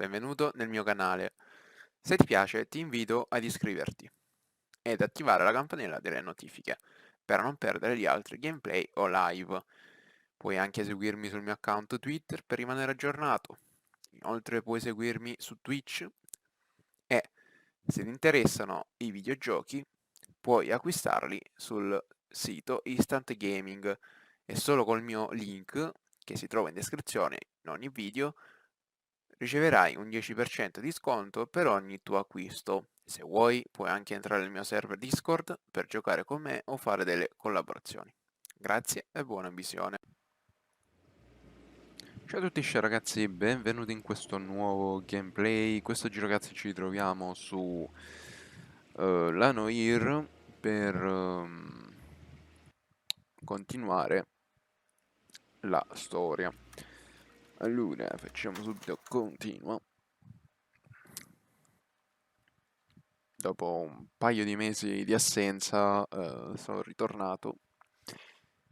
benvenuto nel mio canale. Se ti piace ti invito ad iscriverti ed attivare la campanella delle notifiche per non perdere gli altri gameplay o live. Puoi anche seguirmi sul mio account Twitter per rimanere aggiornato. Inoltre puoi seguirmi su Twitch e se ti interessano i videogiochi puoi acquistarli sul sito Instant Gaming e solo col mio link che si trova in descrizione in ogni video riceverai un 10% di sconto per ogni tuo acquisto. Se vuoi, puoi anche entrare nel mio server Discord per giocare con me o fare delle collaborazioni. Grazie e buona visione. Ciao a tutti ragazzi, benvenuti in questo nuovo gameplay. Quest'oggi ragazzi ci troviamo su la Noire per continuare la storia. Allora, facciamo subito continua. Dopo un paio di mesi di assenza sono ritornato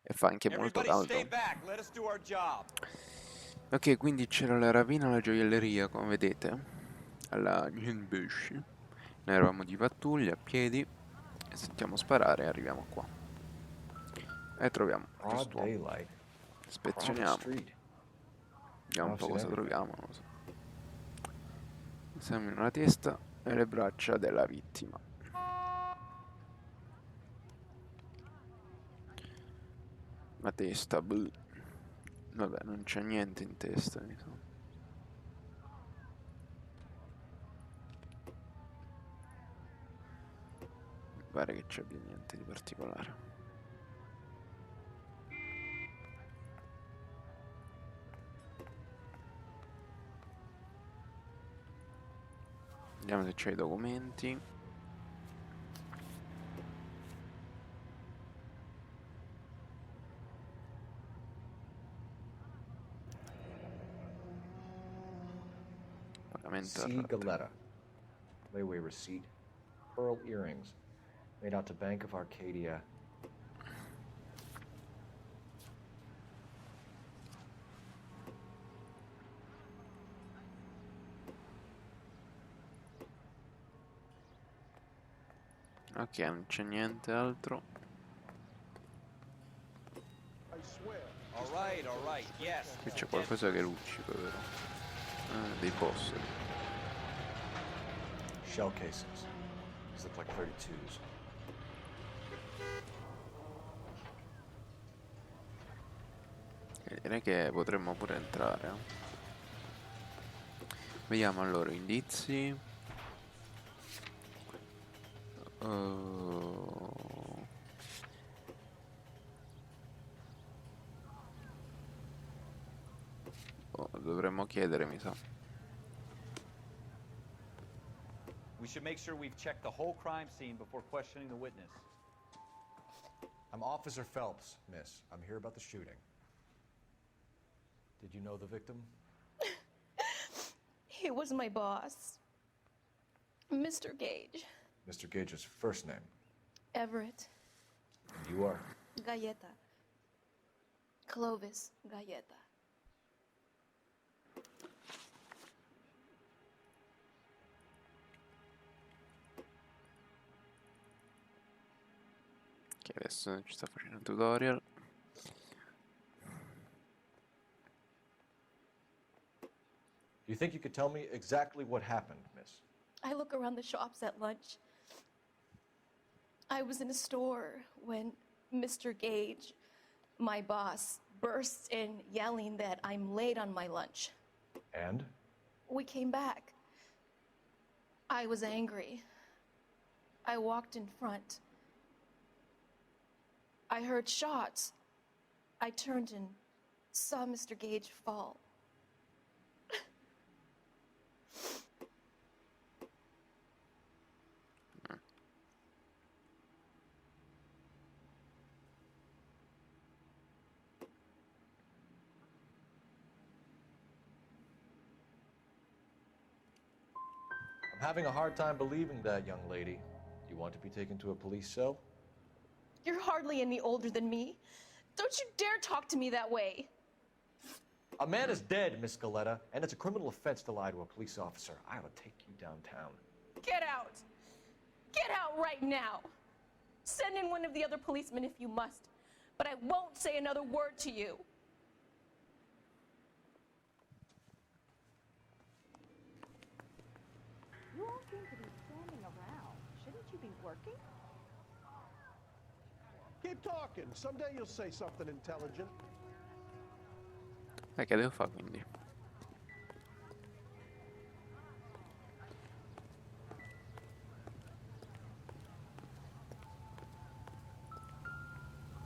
e fa anche molto caldo. Ok, quindi c'era la rapina alla gioielleria, come vedete, alla Bush. Noi eravamo di pattuglia a piedi e sentiamo sparare e arriviamo qua. E troviamo quest'uomo. Ispezioniamo. Vediamo un po' cosa troviamo, non lo so. Esamino la testa e le braccia della vittima. La testa, bleh. Vabbè, non c'è niente in testa, mi sa. Mi pare che ci abbia niente di particolare. Vediamo se c'è i documenti. Pagamento C. a rate. Galetta. Layaway receipt. Pearl earrings. Made out to Bank of Arcadia. Ok, non c'è niente altro. Qui c'è qualcosa che luccica, vero? Dei boss. Shell cases. These look like 32s. Direi che potremmo pure entrare. Vediamo allora, indizi. Dovremmo chiedere, mi sa. We should make sure we've checked the whole crime scene before questioning the witness. I'm Officer Phelps, miss. I'm here about the shooting. Did you know the victim? He was my boss, Mr. Gage. Mr. Gage's first name. Everett. And you are? Galleta. Clovis Galleta. Che adesso ci sta facendo un tutorial. Do you think you could tell me exactly what happened, miss? I look around the shops at lunch. I was in a store when Mr. Gage, my boss, bursts in yelling that I'm late on my lunch. And? We came back. I was angry. I walked in front. I heard shots. I turned and saw Mr. Gage fall. I'm having a hard time believing that, young lady. Do you want to be taken to a police cell? You're hardly any older than me. Don't you dare talk to me that way. A man is dead, Miss Scaletta, and it's a criminal offense to lie to a police officer. I will take you downtown. Get out! Get out right now! Send in one of the other policemen if you must, but I won't say another word to you. You all seem to be standing around. Shouldn't you be working? Keep talking. Someday you'll say something intelligent. Che devo fare quindi?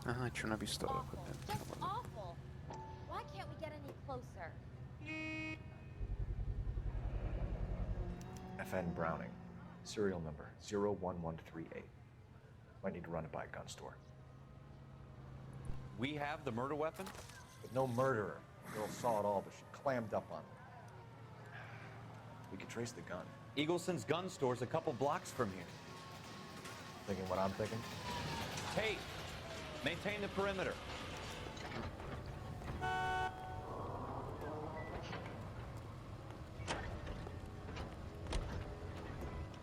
Ah, c'è una pistola qua Awful. dentro. Just awful. Why can't we get any closer? FN Browning. Serial number 01138. Might need to run it by a gun store. We have the murder weapon? But no murderer. The girl saw it all, but she clammed up on it. We could trace the gun. Eagleson's gun store's a couple blocks from here. Thinking what I'm thinking? Tate, maintain the perimeter.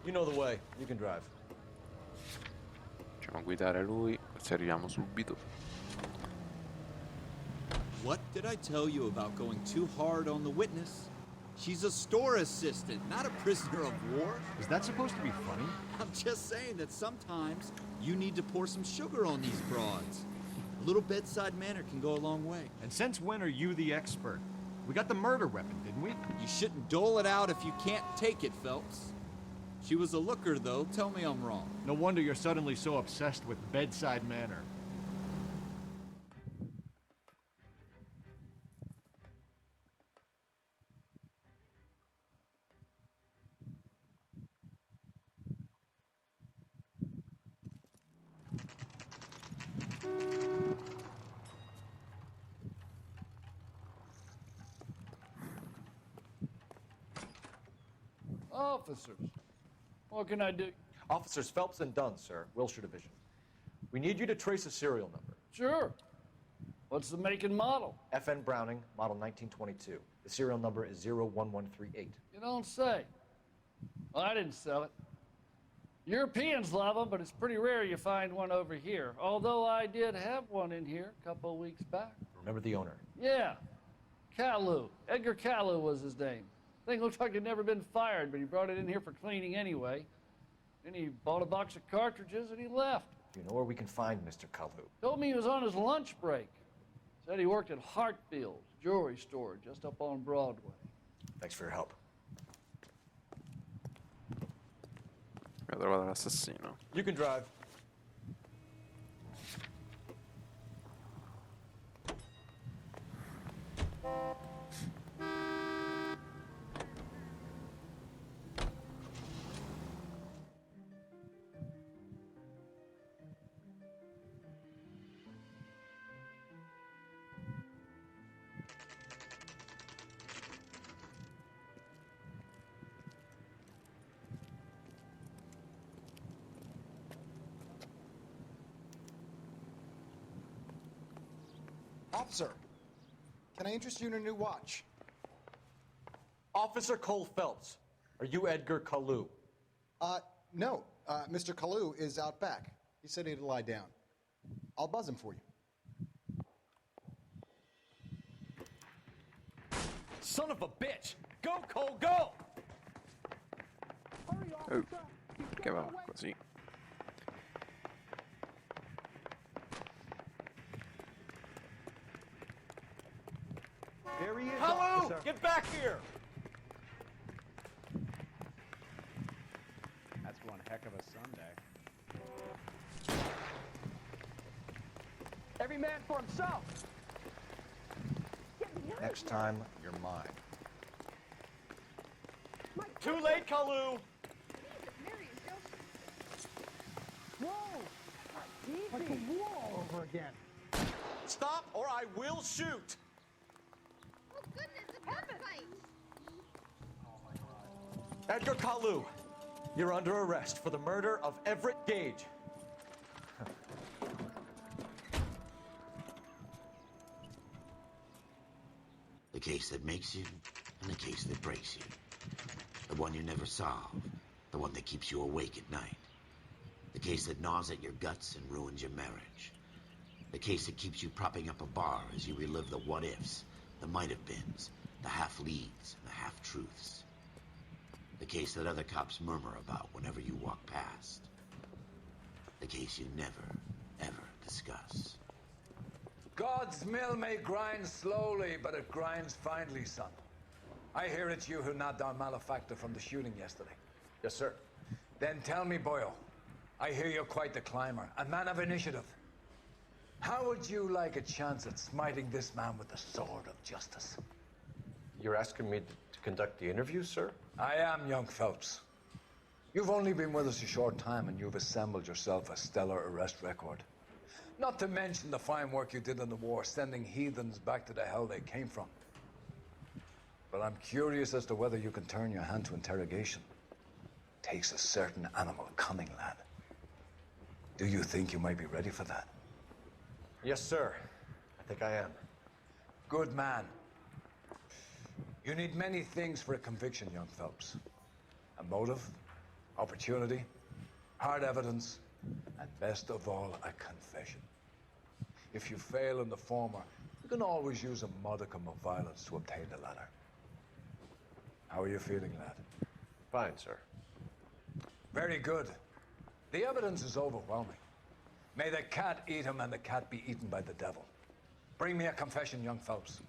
You know the way. You can drive. Facciamo guidare lui, così arriviamo subito. What did I tell you about going too hard on the witness? She's a store assistant, not a prisoner of war. Is that supposed to be funny? I'm just saying that sometimes you need to pour some sugar on these broads. A little bedside manner can go a long way. And since when are you the expert? We got the murder weapon, didn't we? You shouldn't dole it out if you can't take it, Phelps. She was a looker, though. Tell me I'm wrong. No wonder you're suddenly so obsessed with bedside manner. Officers, what can I do? Officers Phelps and Dunn, sir. Wilshire Division. We need you to trace a serial number. Sure. What's the make and model? FN Browning, model 1922. The serial number is 01138. You don't say. Well, I didn't sell it. Europeans love them, but it's pretty rare you find one over here. Although I did have one in here a couple of weeks back. Remember the owner? Yeah. Caillou. Edgar Caillou was his name. Thing looked like it'd never been fired, but he brought it in here for cleaning anyway. Then he bought a box of cartridges and he left. You know where we can find Mr. Kalu? Told me he was on his lunch break. Said he worked at Hartfield's jewelry store just up on Broadway. Thanks for your help. Abbiamo trovato l'assassino. You can drive. Officer, can I interest you in a new watch? Officer Cole Phelps, are you Edgar Kalu? No. Mr. Kalu is out back. He said he'd lie down. I'll buzz him for you. Son of a bitch! Go, Cole, go! Oh, perché va così? There he is, Hello! officer. Get back here! That's one heck of a Sunday. Every man for himself. Next time, you're mine. Too late, Kalu! Whoa! Like a wall over again. Stop or I will shoot! Oh, goodness, it's heaven! Edgar Kalu, you're under arrest for the murder of Everett Gage. They case that makes you and the case that breaks you. The one you never solve. The one that keeps you awake at night. The case that gnaws at your guts and ruins your marriage. The case that keeps you propping up a bar as you relive the what-ifs, the might-have-beens, the half-leads, and the half-truths. The case that other cops murmur about whenever you walk past. The case you never, ever discuss. God's mill may grind slowly, but it grinds finely, son. I hear it's you who nabbed our malefactor from the shooting yesterday. Yes, sir. Then tell me, Boyle, I hear you're quite the climber, a man of initiative. How would you like a chance at smiting this man with the sword of justice? You're asking me to conduct the interview, sir? I am, young Phelps. You've only been with us a short time and you've assembled yourself a stellar arrest record. Not to mention the fine work you did in the war, sending heathens back to the hell they came from. But I'm curious as to whether you can turn your hand to interrogation. Takes a certain animal cunning, lad. Do you think you might be ready for that? Yes, sir. I think I am. Good man. You need many things for a conviction, young Phelps. A motive, opportunity, hard evidence, and best of all, a confession. If you fail in the former, you can always use a modicum of violence to obtain the latter. How are you feeling, lad? Fine, sir. Very good. The evidence is overwhelming. May the cat eat him and the cat be eaten by the devil. Bring me a confession, young Phelps.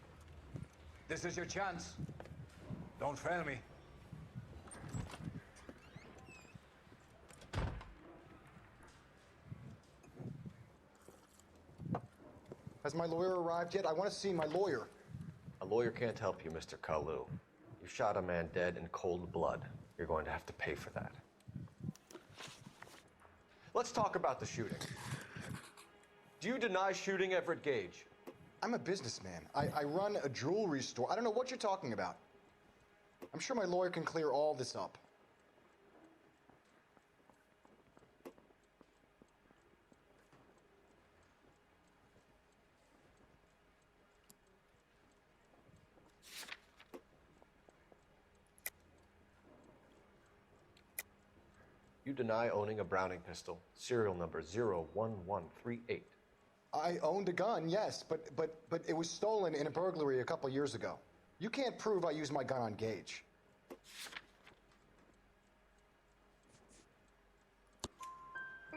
This is your chance. Don't fail me. Has my lawyer arrived yet? I want to see my lawyer. A lawyer can't help you, Mr. Kalu. You shot a man dead in cold blood. You're going to have to pay for that. Let's talk about the shooting. Do you deny shooting Everett Gage? I'm a businessman. I run a jewelry store. I don't know what you're talking about. I'm sure my lawyer can clear all this up. You deny owning a Browning pistol, serial number 01138. I owned a gun, yes, but it was stolen in a burglary a couple years ago. You can't prove I used my gun on Gage.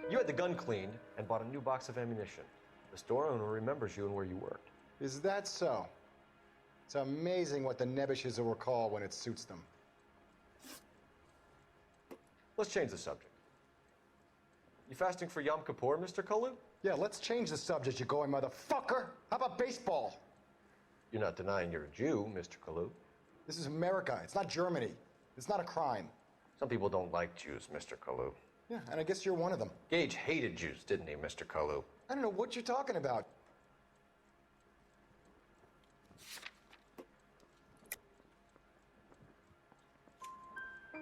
You had the gun cleaned and bought a new box of ammunition. The store owner remembers you and where you worked. Is that so? It's amazing what the nebbishes will recall when it suits them. Let's change the subject. You fasting for Yom Kippur, Mr. Kalu? Yeah, let's change the subject, you going motherfucker. How about baseball? You're not denying you're a Jew, Mr. Kalu. This is America. It's not Germany. It's not a crime. Some people don't like Jews, Mr. Kalu. Yeah, and I guess you're one of them. Gage hated Jews, didn't he, Mr. Kalu? I don't know what you're talking about.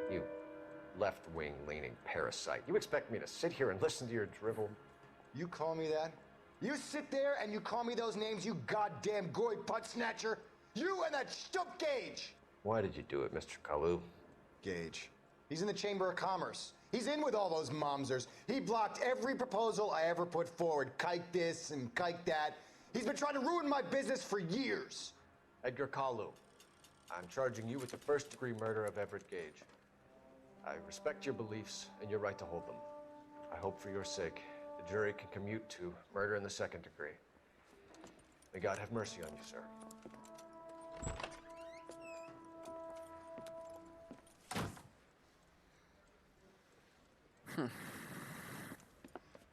You left-wing leaning parasite. You expect me to sit here and listen to your drivel? You call me that? You sit there and you call me those names, you goddamn goy putt snatcher? You and that stump Gage! Why did you do it, Mr. Kalu? Gage. He's in the Chamber of Commerce. He's in with all those momsers. He blocked every proposal I ever put forward. Kike this and kike that. He's been trying to ruin my business for years. Edgar Kalu, I'm charging you with the first-degree murder of Everett Gage. I respect your beliefs and your right to hold them. I hope for your sake the jury can commute to murder in the second degree. May God have mercy on you, sir.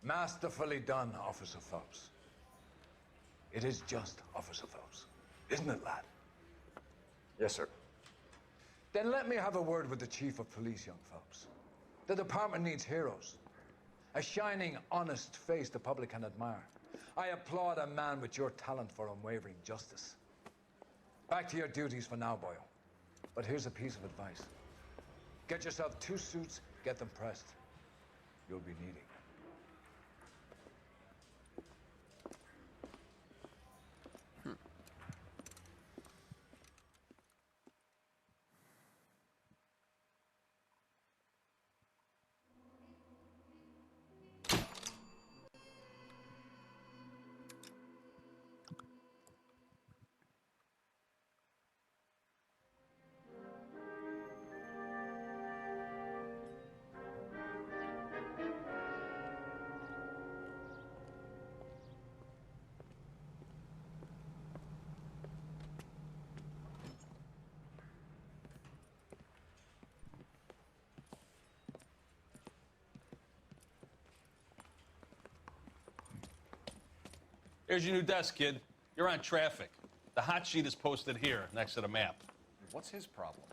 Masterfully done, Officer Phelps. It is just, Officer Phelps. Isn't it, lad? Yes, sir. Then let me have a word with the Chief of Police, young Phelps. The department needs heroes. A shining, honest face the public can admire. I applaud a man with your talent for unwavering justice. Back to your duties for now, Boyle. But here's a piece of advice. Get yourself 2 suits, get them pressed. You'll be needing them. Here's your new desk, kid. You're on traffic. The hot sheet is posted here, next to the map. What's his problem?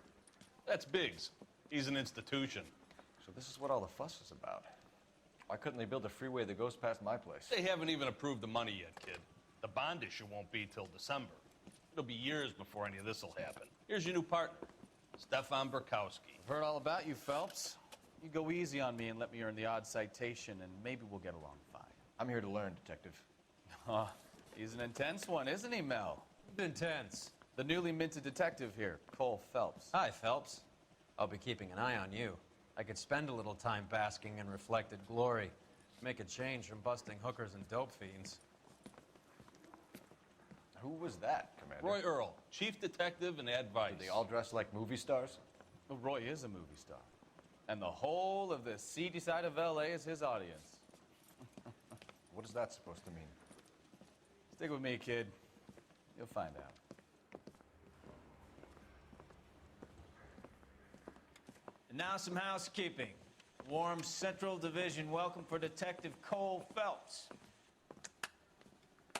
That's Biggs. He's an institution. So this is what all the fuss is about. Why couldn't they build a freeway that goes past my place? They haven't even approved the money yet, kid. The bond issue won't be till December. It'll be years before any of this will happen. Here's your new partner, Stefan Burkowski. I've heard all about you, Phelps. You go easy on me and let me earn the odd citation, and maybe we'll get along fine. I'm here to learn, Detective. Oh, he's an intense one, isn't he, Mel? Intense. The newly minted detective here, Cole Phelps. Hi, Phelps. I'll be keeping an eye on you. I could spend a little time basking in reflected glory. Make a change from busting hookers and dope fiends. Who was that, Commander? Roy Earl, chief detective and advice. Do they all dress like movie stars? Well, Roy is a movie star. And the whole of the seedy side of L.A. is his audience. What is that supposed to mean? Stick with me, kid. You'll find out. And now some housekeeping. Warm Central Division welcome for Detective Cole Phelps.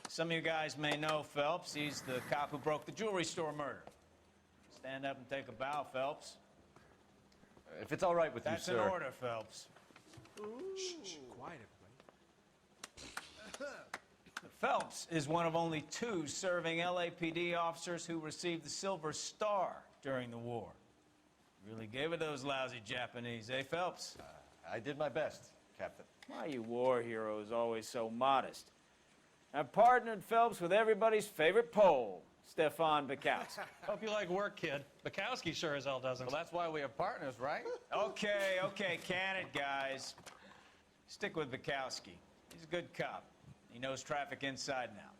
Some of you guys may know Phelps. He's the cop who broke the jewelry store murder. Stand up and take a bow, Phelps. If it's all right with you, sir. That's in order, Phelps. Shh, quiet, everybody. Phelps is one of only 2 serving LAPD officers who received the Silver Star during the war. Really gave it those lousy Japanese, eh, Phelps? I did my best, Captain. Why are you war heroes always so modest? I've partnered Phelps with everybody's favorite Pole, Stefan Burkowski. Hope you like work, kid. Bukowski sure as hell doesn't. Well, that's why we have partners, right? Okay, can it, guys. Stick with Burkowski. He's a good cop. He knows traffic inside now.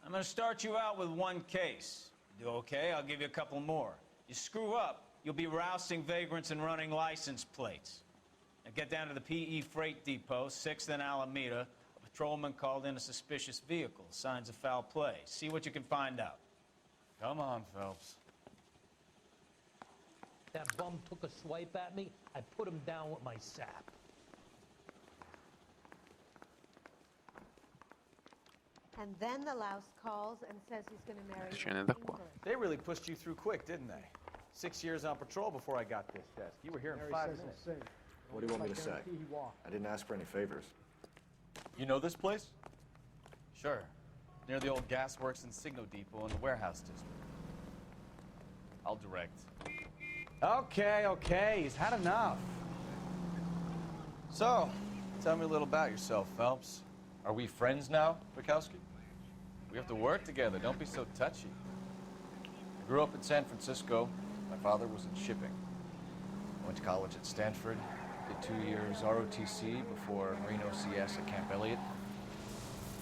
I'm going to start you out with 1 case. You do okay, I'll give you a couple more. You screw up, you'll be rousting vagrants and running license plates. Now get down to the PE Freight Depot, 6th and Alameda. A patrolman called in a suspicious vehicle. Signs of foul play. See what you can find out. Come on, Phelps. That bum took a swipe at me, I put him down with my sap. And then the louse calls and says he's going to marry Scene da qua. They really pushed you through quick, didn't they? 6 years on patrol before I got this desk. You were here in 5 minutes. What do you want me to say? I didn't ask for any favors. You know this place? Sure. Near the old gasworks and Signal Depot in the warehouse district. I'll direct. Okay, he's had enough. So, tell me a little about yourself, Phelps. Are we friends now, Bukowski? We have to work together. Don't be so touchy. I grew up in San Francisco. My father was in shipping. I went to college at Stanford, did 2 years ROTC before Marino CS at Camp Elliott.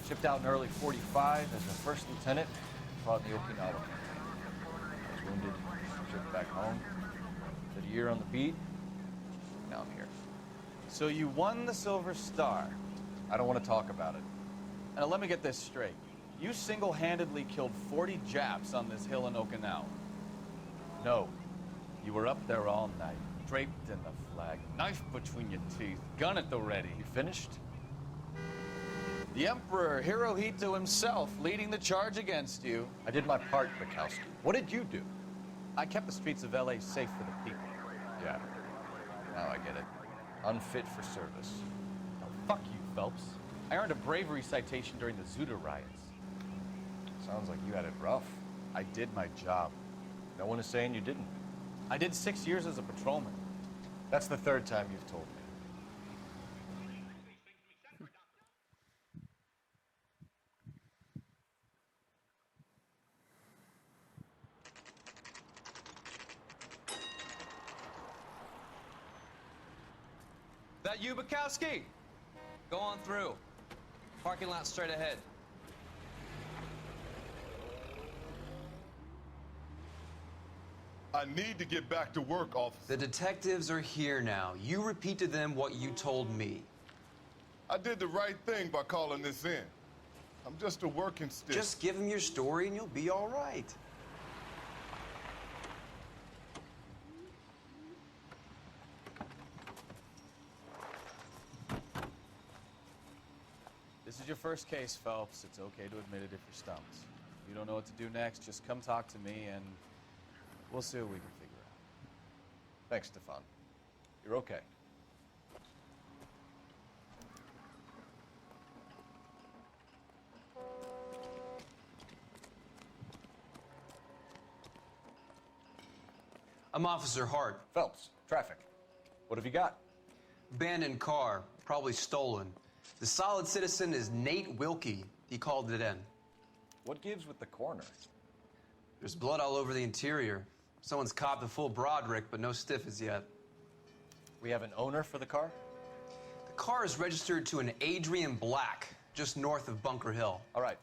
Shipped out in early '45 as a first lieutenant, fought in the Okinawa. I was wounded, shipped back home, did a year on the beat. Now I'm here. So you won the Silver Star. I don't want to talk about it. Now let me get this straight. You single-handedly killed 40 Japs on this hill in Okinawa. No. You were up there all night, draped in the flag, knife between your teeth, gun at the ready. You finished? The Emperor Hirohito himself leading the charge against you. I did my part, Bukowski. What did you do? I kept the streets of LA safe for the people. Yeah. Now I get it. Unfit for service. Oh, fuck you, Phelps. I earned a bravery citation during the Zuda riots. Sounds like you had it rough. I did my job. No one is saying you didn't. I did 6 years as a patrolman. That's the 3rd time you've told me. That you, Bukowski? Go on through. Parking lot straight ahead. I need to get back to work, officer. The detectives are here now. You repeat to them what you told me. I did the right thing by calling this in. I'm just a working stick. Just give them your story and you'll be all right. This is your first case, Phelps. It's okay to admit it if you're stumped. If you don't know what to do next, just come talk to me and we'll see what we can figure out. Thanks, Stefan. You're okay. I'm Officer Hart. Phelps, traffic. What have you got? Abandoned car, probably stolen. The solid citizen is Nate Wilkie. He called it in. What gives with the coroner? There's blood all over the interior. Someone's copped a full Broderick, but no stiff as yet. We have an owner for the car? The car is registered to an Adrian Black, just north of Bunker Hill. All right,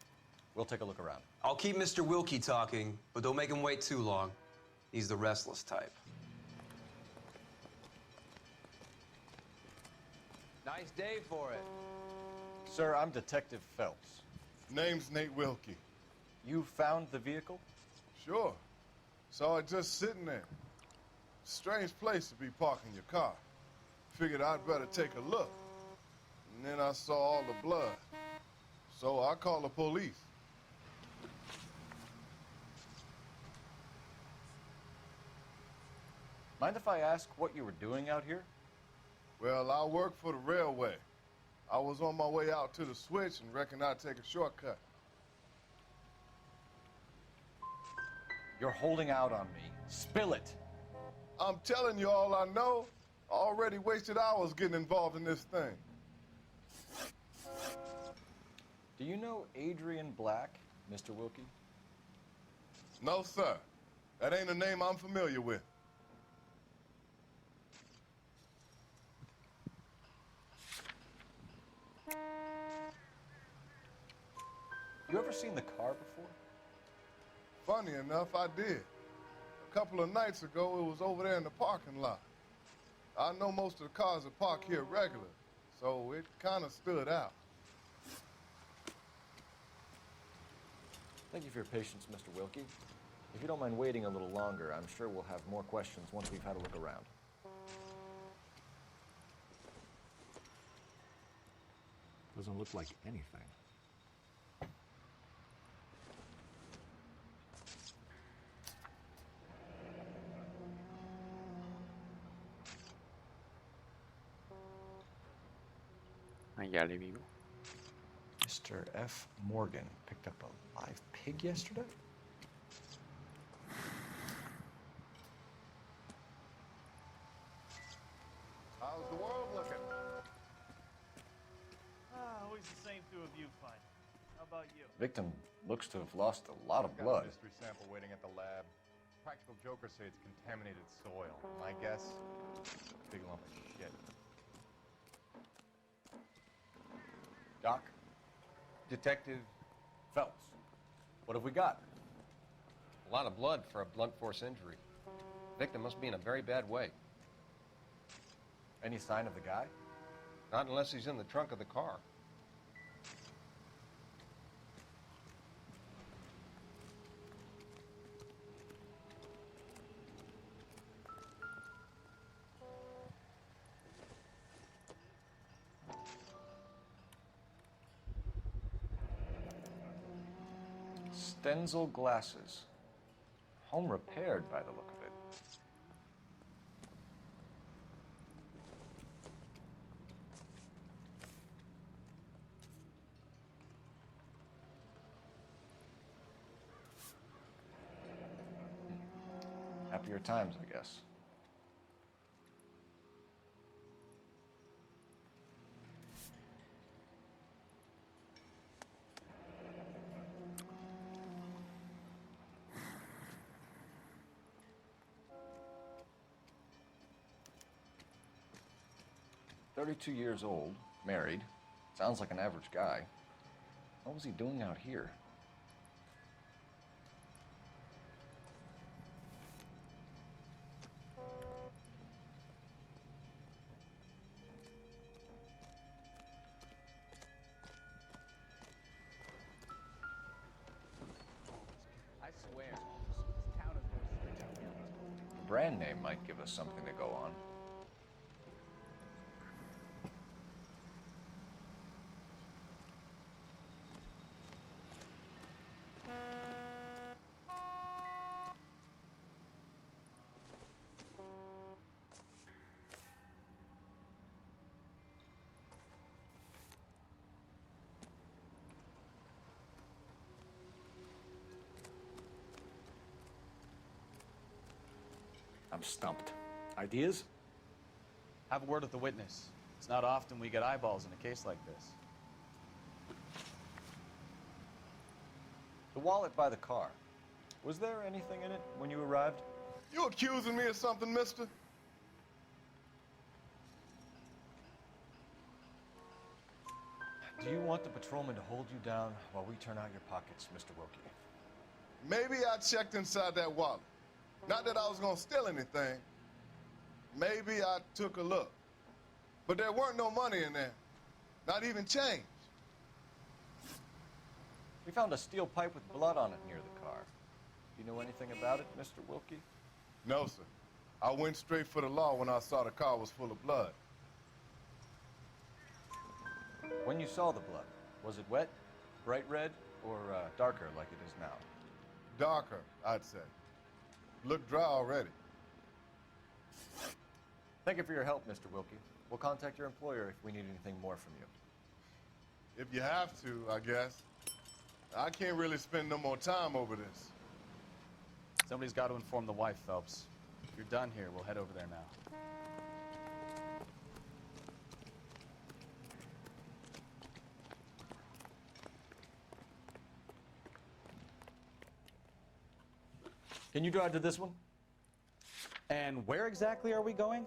we'll take a look around. I'll keep Mr. Wilkie talking, but don't make him wait too long. He's the restless type. Nice day for it. Sir, I'm Detective Phelps. Name's Nate Wilkie. You found the vehicle? Sure. Saw it just sitting there. Strange place to be parking your car. Figured I'd better take a look. And then I saw all the blood. So I called the police. Mind if I ask what you were doing out here? Well, I work for the railway. I was on my way out to the switch and reckoned I'd take a shortcut. You're holding out on me. Spill it. I'm telling you all I know. I already wasted hours getting involved in this thing. Do you know Adrian Black, Mr. Wilkie? No, sir. That ain't a name I'm familiar with. You ever seen the car before? Funny enough, I did. A couple of nights ago, it was over there in the parking lot. I know most of the cars are parked here regular, so it kind of stood out. Thank you for your patience, Mr. Wilkie. If you don't mind waiting a little longer, I'm sure we'll have more questions once we've had a look around. Doesn't look like anything. Maiale vivo. Mr. F. Morgan picked up a live pig yesterday? How's the world looking? Always the same through a viewfinder. How about you? Victim looks to have lost a lot of Got blood. a mystery sample waiting at the lab. Practical jokers say it's contaminated soil. My guess, big lump of shit. Doc? Detective Phelps. What have we got? A lot of blood for a blunt force injury. Victim must be in a very bad way. Any sign of the guy? Not unless he's in the trunk of the car. Stenzel glasses. Home repaired by the look of it. Happier times, I guess. "32 years old, married. Sounds like an average guy. What was he doing out here?" I swear, this town is going straight downhill. The brand name might give us something to go on. I'm stumped. Ideas? Have a word with the witness. It's not often we get eyeballs in a case like this. The wallet by the car. Was there anything in it when you arrived? You accusing me of something, mister? Do you want the patrolman to hold you down while we turn out your pockets, Mr. Wilkie? Maybe I checked inside that wallet. Not that I was gonna steal anything. Maybe I took a look. But there weren't no money in there. Not even change. We found a steel pipe with blood on it near the car. Do you know anything about it, Mr. Wilkie? No, sir. I went straight for the law when I saw the car was full of blood. When you saw the blood, was it wet, bright red, or darker like it is now? Darker, I'd say. Looked dry already. Thank you for your help, Mr. Wilkie. We'll contact your employer if we need anything more from you. If you have to, I guess. I can't really spend no more time over this. Somebody's got to inform the wife, Phelps. If you're done here, we'll head over there now. Can you drive to this one? And where exactly are we going?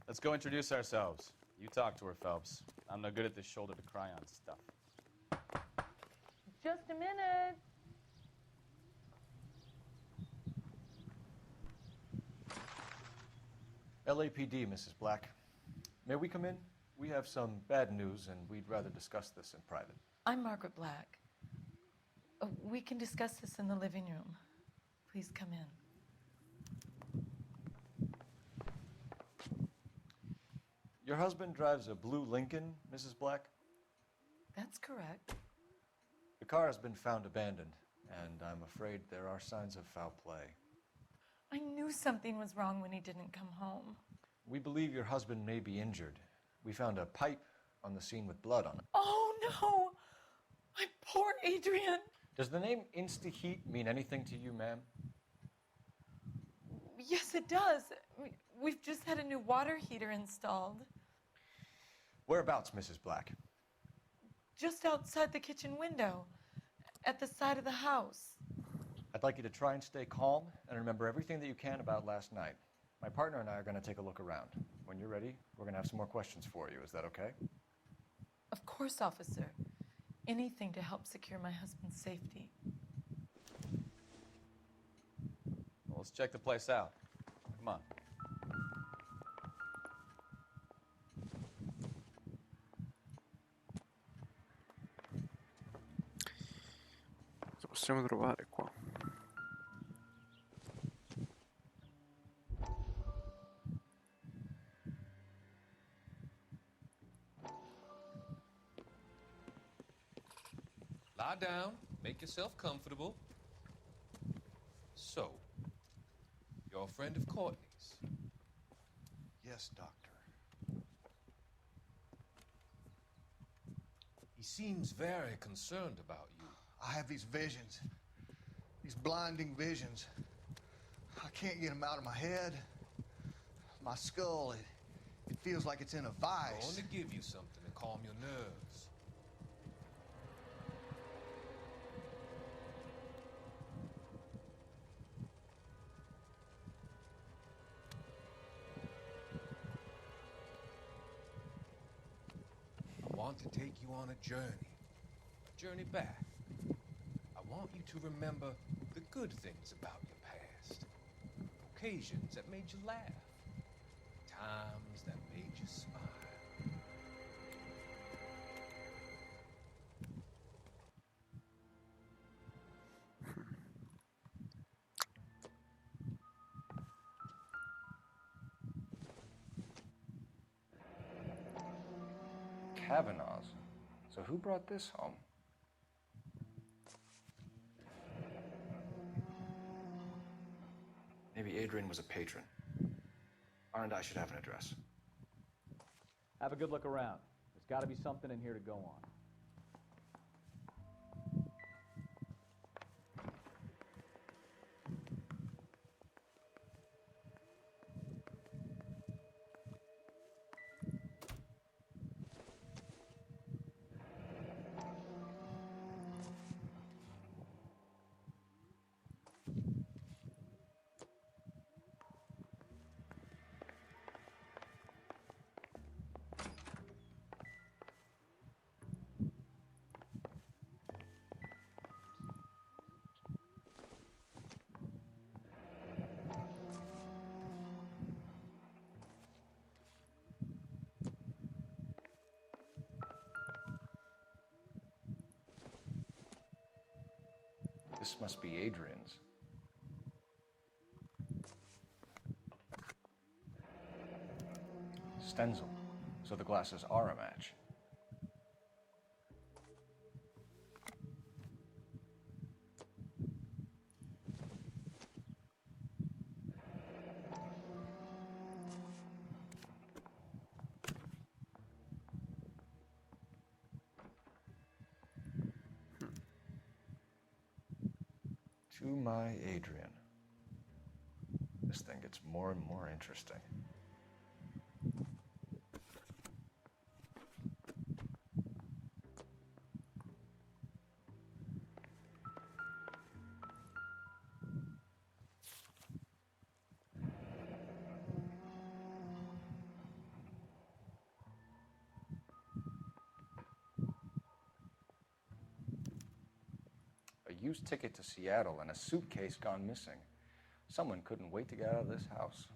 Let's go introduce ourselves. You talk to her, Phelps. I'm no good at this shoulder to cry on stuff. Just a minute. LAPD, Mrs. Black. May we come in? We have some bad news, and we'd rather discuss this in private. I'm Margaret Black. We can discuss this in the living room. Please come in. Your husband drives a blue Lincoln, Mrs. Black? That's correct. The car has been found abandoned, and I'm afraid there are signs of foul play. I knew something was wrong when he didn't come home. We believe your husband may be injured. We found a pipe on the scene with blood on it. Oh, no! My poor Adrian! Does the name Insta-Heat mean anything to you, ma'am? Yes, it does. We've just had a new water heater installed. Whereabouts, Mrs. Black? Just outside the kitchen window, at the side of the house. I'd like you to try and stay calm and remember everything that you can about last night. My partner and I are going to take a look around. When you're ready, we're going to have some more questions for you. Is that okay? Of course, officer. Anything to help secure my husband's safety. Well, let's check the place out. Come on. Cosa possiamo trovare qua? Lie down, make yourself comfortable. So, you're a friend of Courtney's? Yes, Doctor. He seems very concerned about you. I have these visions, these blinding visions. I can't get them out of my head. My skull, it feels like it's in a I'm vice. going to give you something to calm your nerves. I want to take you on a journey back. I want you to remember the good things about your past, occasions that made you laugh, times that made you smile. Kavanaugh's. So who brought this home? Maybe Adrian was a patron. R&I should have an address. Have a good look around. There's got to be something in here to go on. This must be Adrian's. Stenzel. So the glasses are a match. To my Adrian. This thing gets more and more interesting. A used ticket to Seattle and a suitcase gone missing. Someone couldn't wait to get out of this house.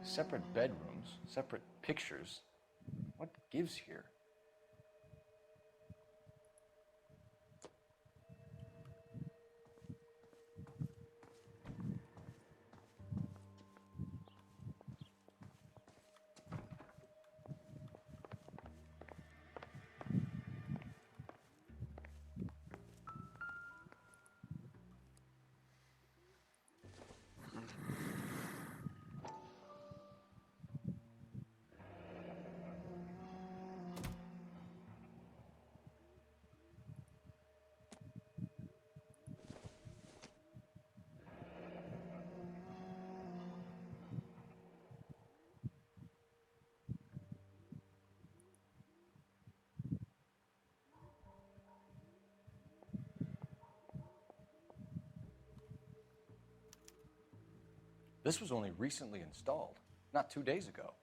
Separate bedrooms, separate pictures. What gives here? This was only recently installed, not 2 days ago.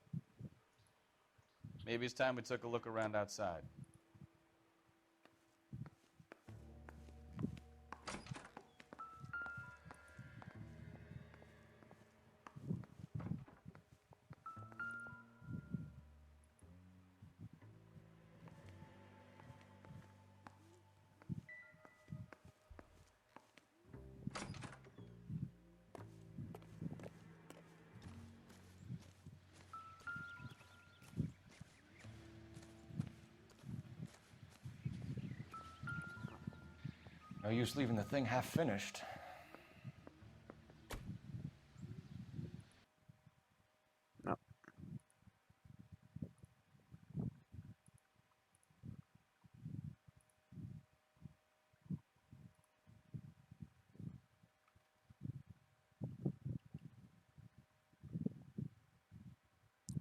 Maybe it's time we took a look around outside. No use leaving the thing half finished. No.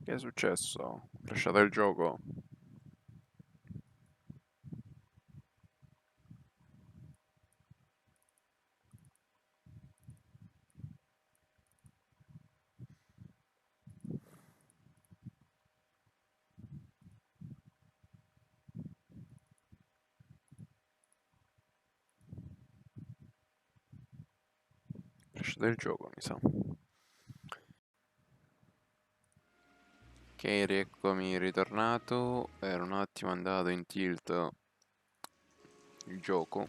Che è successo? Lasciate il gioco? Lasciate il gioco, mi sa. Ok, rieccomi ritornato. Era un attimo andato in tilt il gioco.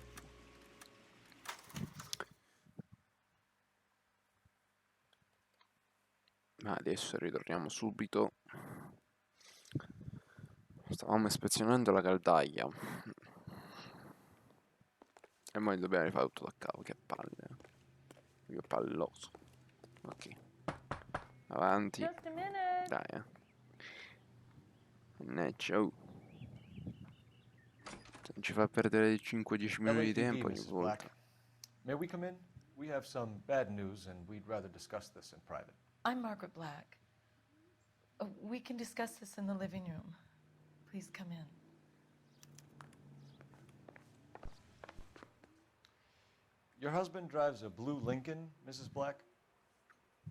Ma adesso ritorniamo subito. Stavamo ispezionando la caldaia. E poi dobbiamo rifare tutto da capo, che palle. Che palloso. Ok. Avanti. Just a minute. Dai, ciao. Se non ci fa perdere 5-10 minuti di tempo ogni Mrs. volta. Black. May we come in? We have some bad news and we'd rather discuss this in private. I'm Margaret Black. We can discuss this in the living room. Please come in. Your husband drives a blue Lincoln, Mrs. Black?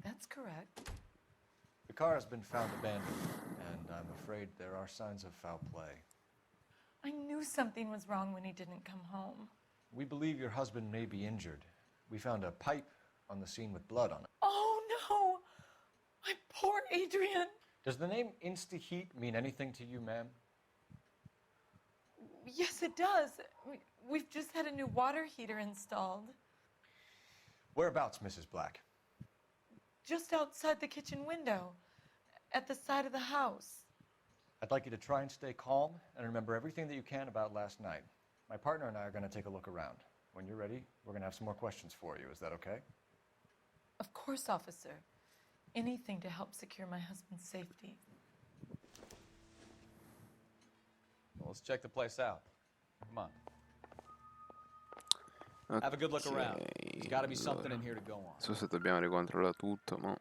That's correct. The car has been found abandoned, and I'm afraid there are signs of foul play. I knew something was wrong when he didn't come home. We believe your husband may be injured. We found a pipe on the scene with blood on it. Oh no! My poor Adrian! Does the name Insta-Heat mean anything to you, ma'am? Yes, it does. We've just had a new water heater installed. Whereabouts, Mrs. Black? Just outside the kitchen window, at the side of the house. I'd like you to try and stay calm and remember everything that you can about last night. My partner and I are going to take a look around. When you're ready, we're going to have some more questions for you. Is that okay? Of course, officer. Anything to help secure my husband's safety. Well, let's check the place out. Come on. Have a good look around. There's got to be something in here to go on. Non so se dobbiamo ricontrollare tutto, ma...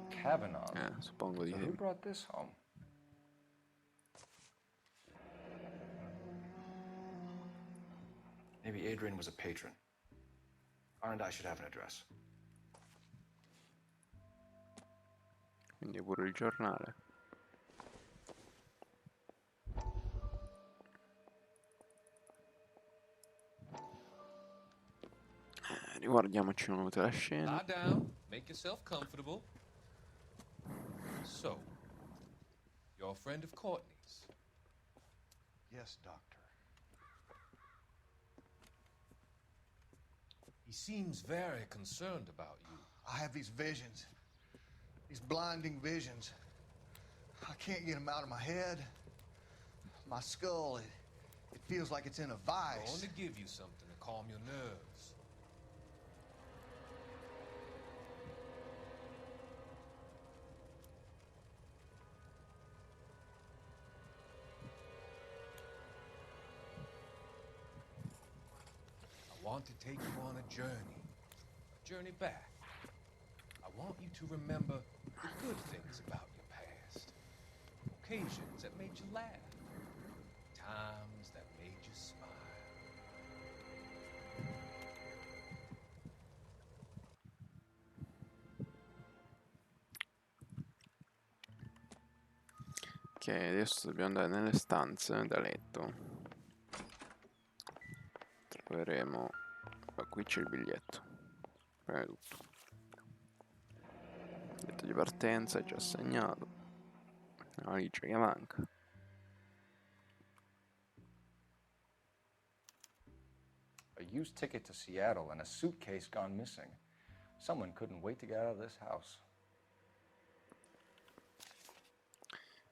Kavanaugh. Suppongo di So sì. who brought this home? Maybe Adrian was a patron. R&I should have an address. Quindi pure il giornale. Riguardiamoci una volta la scena. Lie down, make yourself comfortable. So, you're a friend of Courtney's? Yes, Doctor. He seems very concerned about you. I have these visions. These blinding visions. I can't get them out of my head. My skull, it feels like it's in a vice. I'm going to give you something to calm your nerves. I want to take you on a journey back. I want you to remember the good things about your past, occasions that made you laugh, times that made you smile. Ok, adesso dobbiamo andare nelle stanze da letto. Troveremo... Ah, qui c'è il biglietto. Prima di tutto. Biglietto di partenza è già assegnato. La valigia che manca. A used ticket to Seattle and a suitcase gone missing. Someone couldn't wait to get out of this house.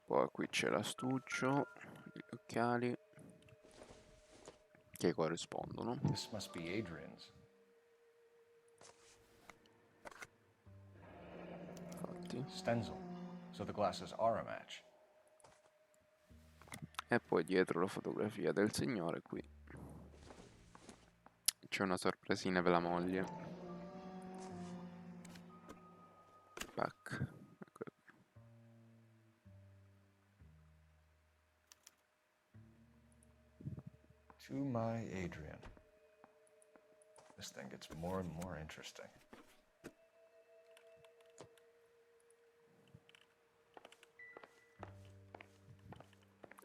Poi qui c'è l'astuccio, gli occhiali che corrispondono. This must be Adrian's. Infatti. Stenzel. So the glasses are a match. E poi dietro la fotografia del signore qui. C'è una sorpresina per la moglie. Back. To my Adrian. This thing gets more and more interesting.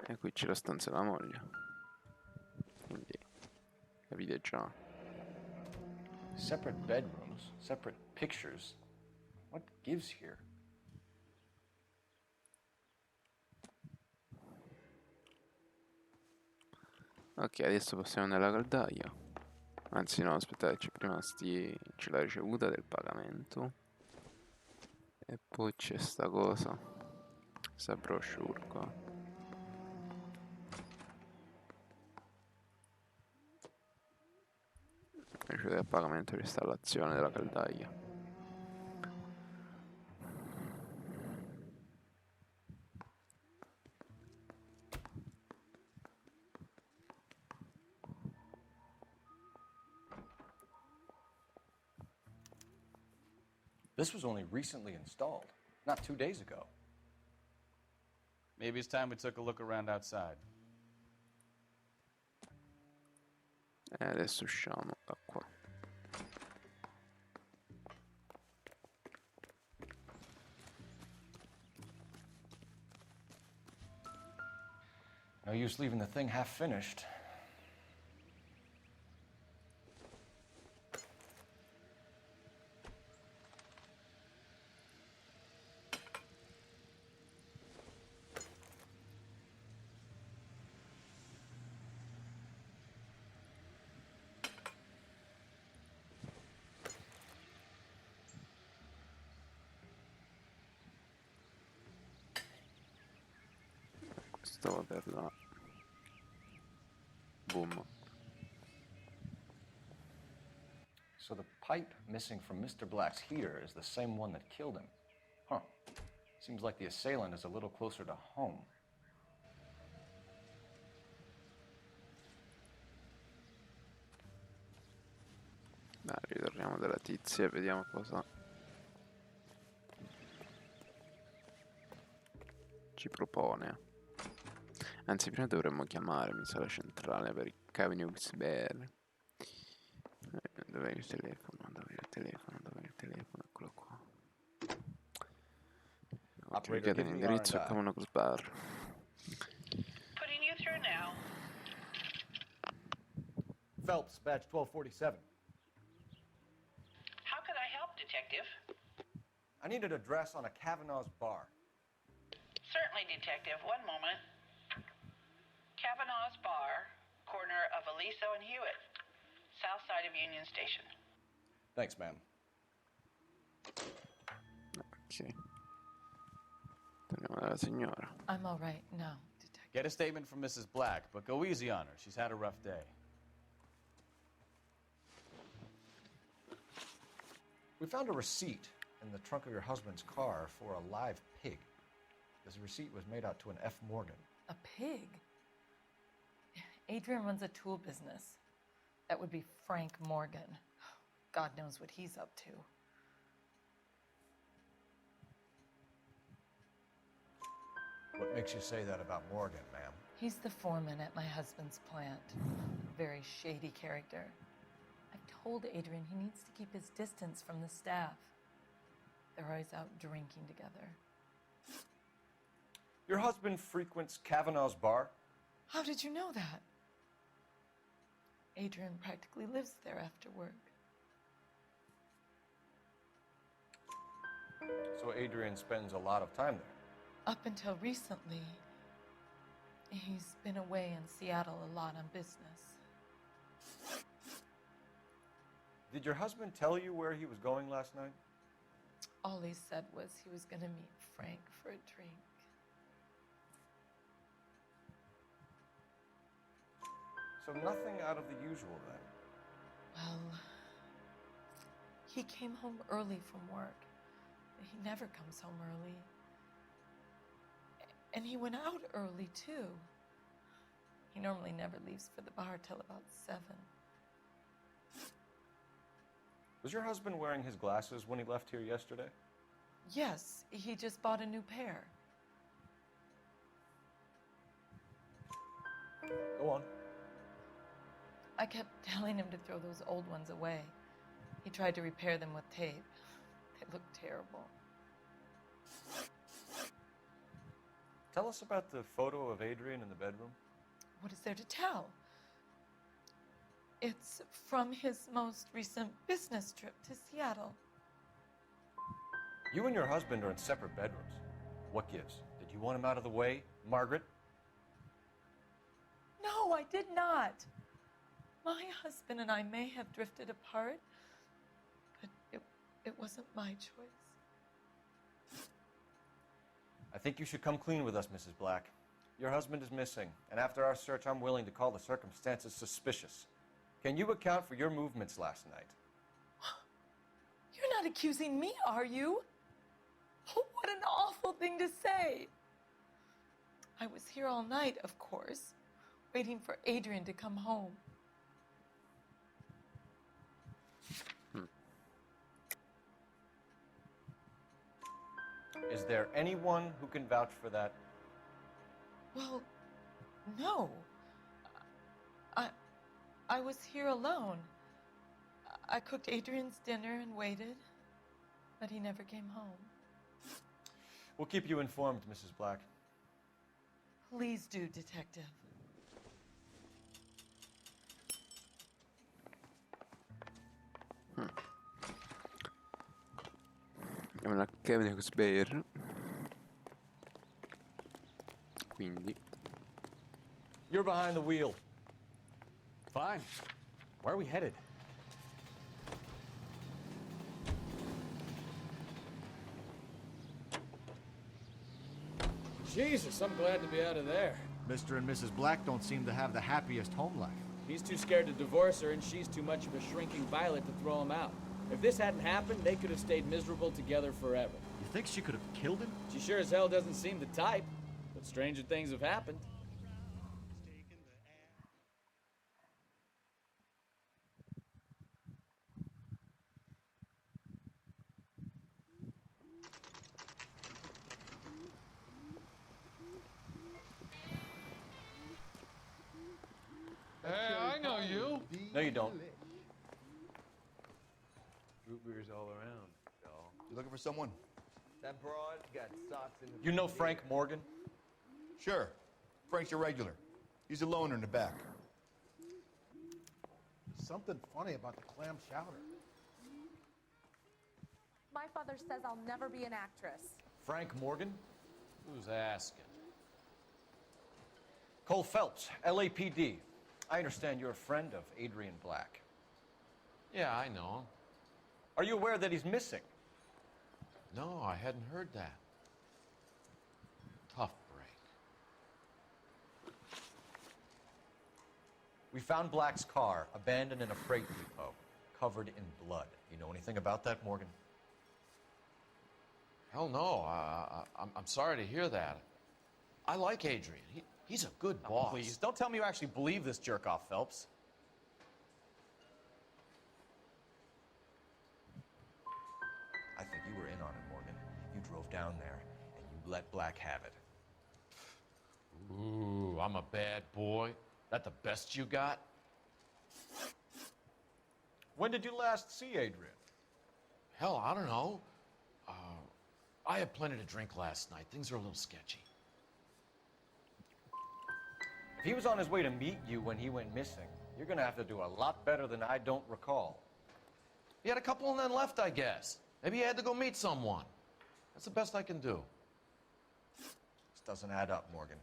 E qui c'è la stanza della moglie. Quindi capite già. Separate bedrooms, separate pictures. What gives here? Ok, adesso passiamo nella caldaia. Anzi no, aspettateci, prima c'è la ricevuta del pagamento. E poi c'è sta cosa. Questa brochure qua. Ricevuta del pagamento e installazione della caldaia. This was only recently installed, not 2 days ago. Maybe it's time we took a look around outside. Adesso usciamo da qua. No use leaving the thing half finished. Questo va per là. Boom. So the pipe missing from Mr. Black's heater is the same one that killed him. Huh. Seems like the assailant is a little closer to home. Dai, ritorniamo dalla tizia e vediamo cosa ci propone. Anzi, prima dovremmo chiamare, mi sa, la centrale per i cavi USB. Dov'è il telefono? Dov'è il telefono? Dov'è il telefono? Eccolo qua. Cercate l'indirizzo come una crossbar. Putting you through now. Phelps, badge 1247. How can I help, Detective? I need an address on a Kavanaugh's bar. Certainly, Detective. One moment. Kavanaugh's Bar, corner of Aliso and Hewitt, south side of Union Station. Thanks, ma'am. Ok. Torniamo dalla signora. I'm all right now, Detective. Get a statement from Mrs. Black, but go easy on her. She's had a rough day. We found a receipt in the trunk of your husband's car for a live pig. This receipt was made out to an F. Morgan. A pig? Adrian runs a tool business. That would be Frank Morgan. God knows what he's up to. What makes you say that about Morgan, ma'am? He's the foreman at my husband's plant. A very shady character. I've told Adrian he needs to keep his distance from the staff. They're always out drinking together. Your husband frequents Kavanaugh's bar? How did you know that? Adrian practically lives there after work. So Adrian spends a lot of time there? Up until recently, he's been away in Seattle a lot on business. Did your husband tell you where he was going last night? All he said was he was going to meet Frank for a drink. So nothing out of the usual then? Well, he came home early from work. He never comes home early. And he went out early, too. He normally never leaves for the bar till about 7. Was your husband wearing his glasses when he left here yesterday? Yes, he just bought a new pair. Go on. I kept telling him to throw those old ones away. He tried to repair them with tape. They look terrible. Tell us about the photo of Adrian in the bedroom. What is there to tell? It's from his most recent business trip to Seattle. You and your husband are in separate bedrooms. What gives? Did you want him out of the way, Margaret? No, I did not. My husband and I may have drifted apart, but it wasn't my choice. I think you should come clean with us, Mrs. Black. Your husband is missing, and after our search, I'm willing to call the circumstances suspicious. Can you account for your movements last night? You're not accusing me, are you? Oh, what an awful thing to say. I was here all night, of course, waiting for Adrian to come home. Is there anyone who can vouch for that? Well, no. I was here alone. I cooked Adrian's dinner and waited, but he never came home. We'll keep you informed, Mrs. Black. Please do, Detective. Abbiamo la Kevin con Bear. Quindi You're behind the wheel. Fine. Where are we headed? Jesus, I'm glad to be out of there. Mr. and Mrs. Black don't seem to have the happiest home life. He's too scared to divorce her, and she's too much of a shrinking violet to throw him out. If this hadn't happened, they could have stayed miserable together forever. You think she could have killed him? She sure as hell doesn't seem the type, but stranger things have happened. Hey, I know you. No, you don't. Root beers all around, y'all. You looking for someone? That broad got socks in the... You know Frank Morgan? Sure. Frank's your regular. He's a loner in the back. Something funny about the clam chowder. My father says I'll never be an actress. Frank Morgan? Who's asking? Cole Phelps, LAPD. I understand you're a friend of Adrian Black. Yeah, I know him. Are you aware that he's missing? No, I hadn't heard that. Tough break. We found Black's car abandoned in a freight depot, covered in blood. You know anything about that, Morgan? Hell no. I'm sorry to hear that. I like Adrian. He's a good boss. Please, don't tell me you actually believe this jerk-off, Phelps. I think you were in on it, Morgan. You drove down there, and you let Black have it. Ooh, I'm a bad boy. That the best you got? When did you last see Adrian? Hell, I don't know. I had plenty to drink last night. Things are a little sketchy. If he was on his way to meet you when he went missing, you're gonna have to do a lot better than I don't recall. He had a couple and then left, I guess. Maybe he had to go meet someone. That's the best I can do. This doesn't add up, Morgan.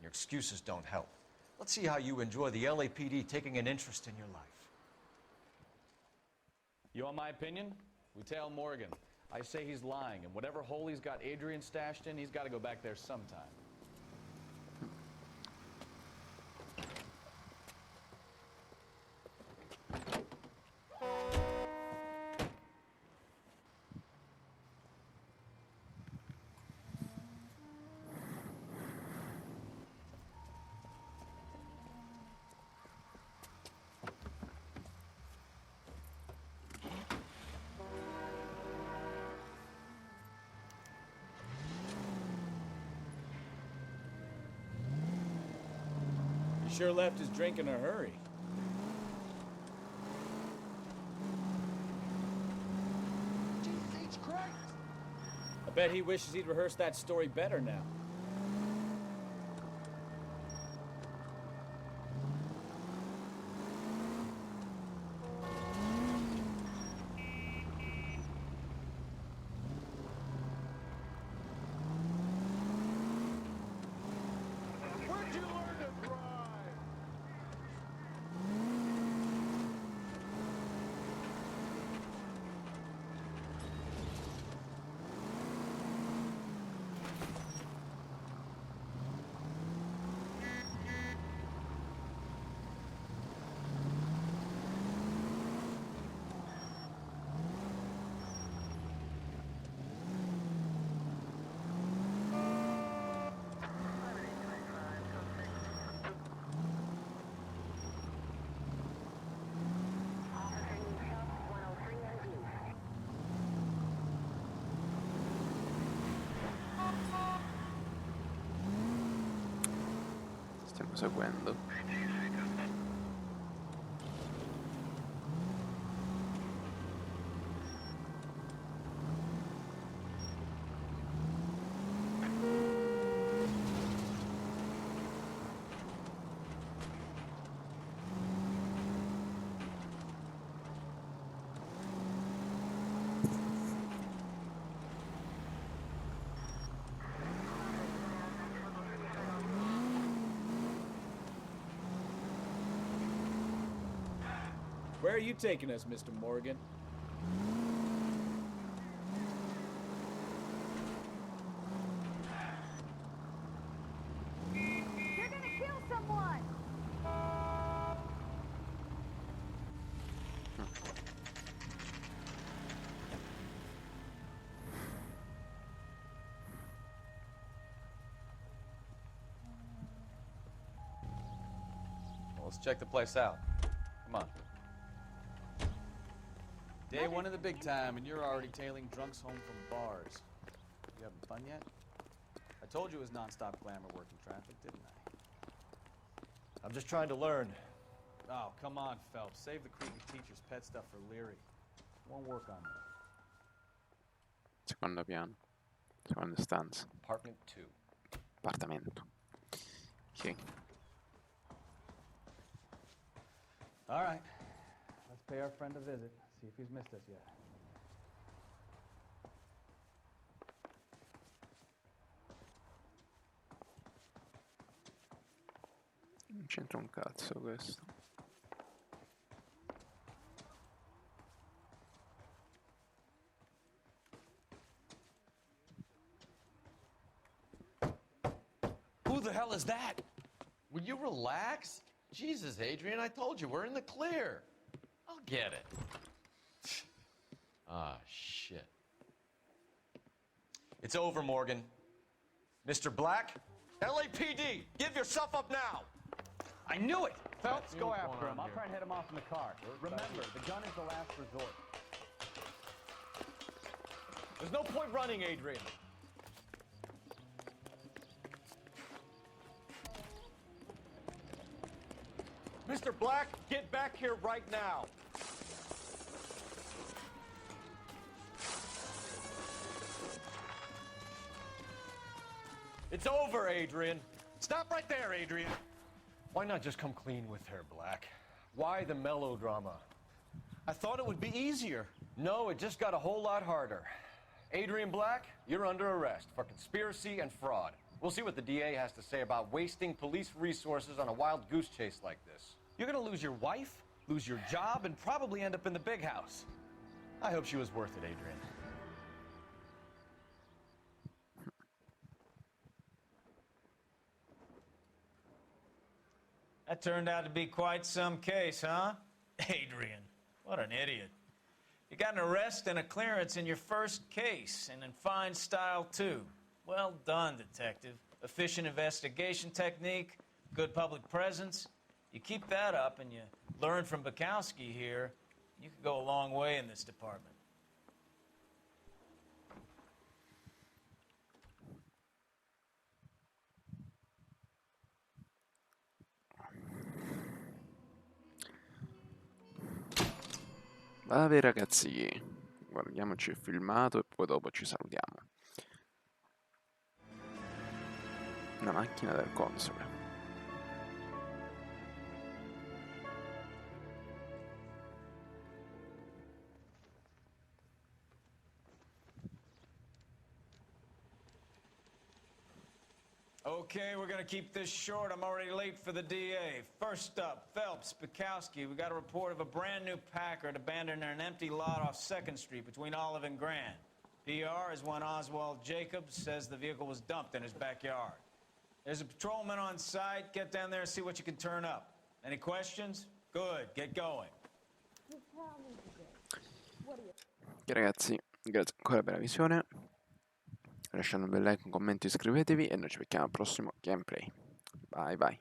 Your excuses don't help. Let's see how you enjoy the LAPD taking an interest in your life. You want my opinion? We tell Morgan. I say he's lying, and whatever hole he's got Adrian stashed in, he's got to go back there sometime. He sure left his drink in a hurry. Jesus H. Christ! I bet he wishes he'd rehearsed that story better now. seguendo. Where are you taking us, Mr. Morgan? You're gonna kill someone! Well, let's check the place out. Come on. Day one of the big time, and you're already tailing drunks home from bars. You having fun yet? I told you it was non-stop glamour working traffic, didn't I? I'm just trying to learn. Oh, come on, Phelps. Save the creepy teacher's pet stuff for Leary. Won't work on that. Secondo piano. Seconda stanza. Apartment 2. Appartamento. Ok. All right. Let's pay our friend a visit. See if he's missed us yet. Non c'entra un cazzo questo. Who the hell is that? Will you relax? Jesus, Adrian, I told you, we're in the clear. I'll get it. Ah, shit. It's over, Morgan. Mr. Black? LAPD, give yourself up now! I knew it! Phelps, go after him. I'll try and head him off in the car. Remember, the gun is the last resort. There's no point running, Adrian. Mr. Black, get back here right now. It's over, Adrian. Stop right there, Adrian. Why not just come clean with her, Black? Why the melodrama? I thought it would be easier. No, it just got a whole lot harder. Adrian Black, you're under arrest for conspiracy and fraud. We'll see what the DA has to say about wasting police resources on a wild goose chase like this. You're gonna lose your wife, lose your job, and probably end up in the big house. I hope she was worth it, Adrian. That turned out to be quite some case, huh? Adrian, what an idiot. You got an arrest and a clearance in your first case, and in fine style, too. Well done, detective. Efficient investigation technique, good public presence. You keep that up and you learn from Bukowski here, you could go a long way in this department. Vabbè ragazzi, guardiamoci il filmato e poi dopo ci salutiamo. Una macchina del console. Okay, we're gonna keep this short. I'm already late for the DA. First up, Phelps, Bukowski. We got a report of a brand new Packard abandoned in an empty lot off 2nd Street between Olive and Grand. PR is one Oswald Jacobs says the vehicle was dumped in his backyard. There's a patrolman on site. Get down there and see what you can turn up. Any questions? Good, get going. Ok ragazzi, grazie ancora per la visione. Lasciate un bel like, un commento, iscrivetevi e noi ci vediamo al prossimo gameplay. Bye bye.